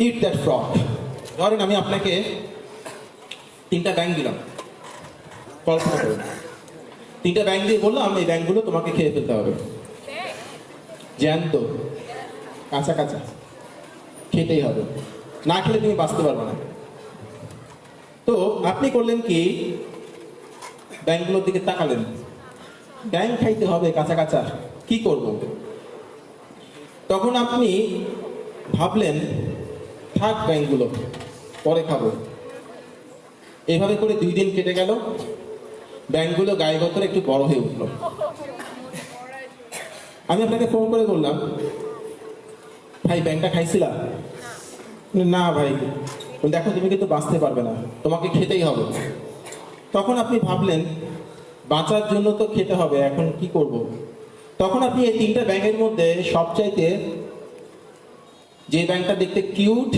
It that frog. ধরেন আমি আপনাকে 3টা ব্যাংক দিলাম, কল্পনা করুন 3টা ব্যাংক দিয়ে বললাম এই ব্যাংকগুলো তোমাকে খেয়ে ফেলতে হবে, জ্যান্ত কাঁচা কাঁচা খেতেই হবে, না খেলে তুমি বাঁচতে পারবে না। তো আপনি করলেন কি, ব্যাংকগুলোর দিকে তাকালেন, ব্যাংক খাইতে হবে কাঁচা কাঁচা, কি করব? তখন আপনি ভাবলেন থাক ব্যাংকগুলো পরে খাবো। এইভাবে করে 2 দিন কেটে গেল, ব্যাংকগুলো গায়ে গতরে একটু বড় হয়ে উঠলো। আমি আপনাকে ফোন করে বললাম, ভাই ব্যাংকটা খাইছিলা? না ভাই। দেখো তুমি কিন্তু বাঁচতে পারবে না, তোমাকে খেতেই হবে। তখন আপনি ভাবলেন বাঁচার জন্য তো খেতে হবে, এখন কি করব? তখন আপনি এই 3টা ব্যাংকের মধ্যে সবচাইতে যে ব্যাংকটা দেখতে কিউট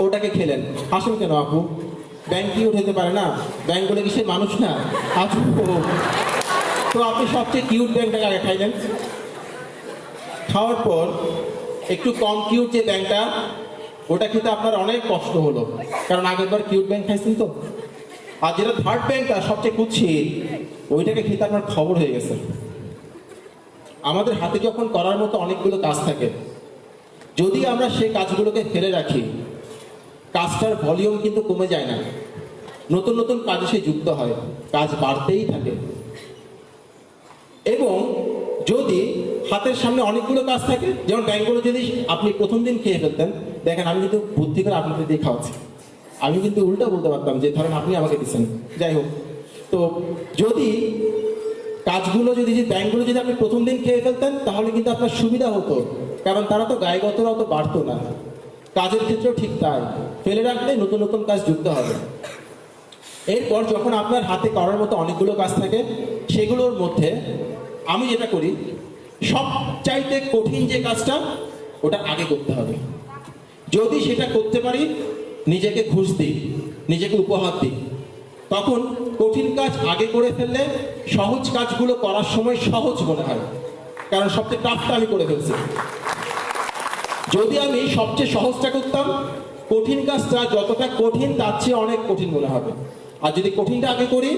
ওটাকে খেলেন। আসুন কেন আপু, ব্যাংক কিউট হতে পারে না? ব্যাংকগুলো কি সে মানুষ না? আসুন। তো আপনি সবচেয়ে কিউট ব্যাংকটাকে আগে খাইলেন। খাওয়ার পর একটু কম কিউট যে ব্যাংকটা, ওটা খেতে আপনার অনেক কষ্ট হলো, কারণ আগেরবার কিউট ব্যাংক খাইছেন তো। আর যেটা থার্ড ব্যাংকটা সবচেয়ে কুৎসিত, ওইটাকে খেতে আপনার খবর হয়ে গেছে। আমাদের হাতে যখন করার মতো অনেকগুলো কাজ থাকে, যদি আমরা সেই কাজগুলোকে ফেলে রাখি, কাজটার ভলিউম কিন্তু কমে যায় না, নতুন নতুন কাজে সে যুক্ত হয়, কাজ বাড়তেই থাকে। এবং যদি হাতের সামনে অনেকগুলো কাজ থাকে, যেমন ব্যাংকগুলো যদি আপনি প্রথম দিন খেয়ে ফেলতেন, দেখেন আমি কিন্তু বুদ্ধি করে আপনাকে দিয়ে খাওয়াচ্ছি, আমি কিন্তু উল্টা বলতে পারতাম যে ধরেন আপনি আমাকে দিচ্ছেন, যাই হোক। তো যদি কাজগুলো যদি ব্যাংকগুলো যদি আপনি প্রথম দিন খেয়ে ফেলতেন, তাহলে কিন্তু আপনার সুবিধা হতো, কারণ তারা তো গায়েগতরাও তো বাড়তো না। কাজের ক্ষেত্রেও ঠিক তাই, ফেলে রাখলে নতুন নতুন কাজ যুক্ত হবে। এরপর যখন আপনার হাতে করার মতো অনেকগুলো কাজ থাকে, সেগুলোর মধ্যে আমি যেটা করি, সবচাইতে কঠিন যে কাজটা ওটা আগে করতে হবে। যদি সেটা করতে পারি, নিজেকে ঘুষ দিই, নিজেকে উপহার দিই। তখন কঠিন কাজ আগে করে ফেললে সহজ কাজগুলো করার সময় সহজ মনে হয়, কারণ সবচেয়ে টাফটা আমি করে ফেলছি। যদি আমি সবচেয়ে সহজটা করতাম, কঠিন কাজটা যতটা কঠিন তার চেয়ে অনেক কঠিন মনে হবে। আর যদি কঠিনটা আগে করি,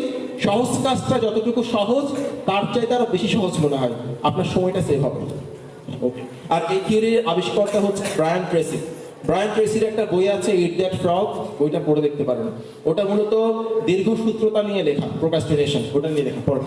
সহজ কাজটা যতটুকু সহজ তার চাইতে আরো বেশি সহজ মনে হয়, আপনার সময়টা সেভ হবে। ওকে। আর এই থিওরির আবিষ্কর্তা হচ্ছে ব্রায়ান ট্রেসি। ব্রায়ান ট্রেসির একটা বই আছে, ইট দ্যাট ফ্রগ, বইটা পড়ে দেখতে পারেন। ওটা মূলত দীর্ঘসূত্রতা নিয়ে লেখা, প্রোক্রাস্টিনেশন, ওটা নিয়ে লেখা, পড়ে।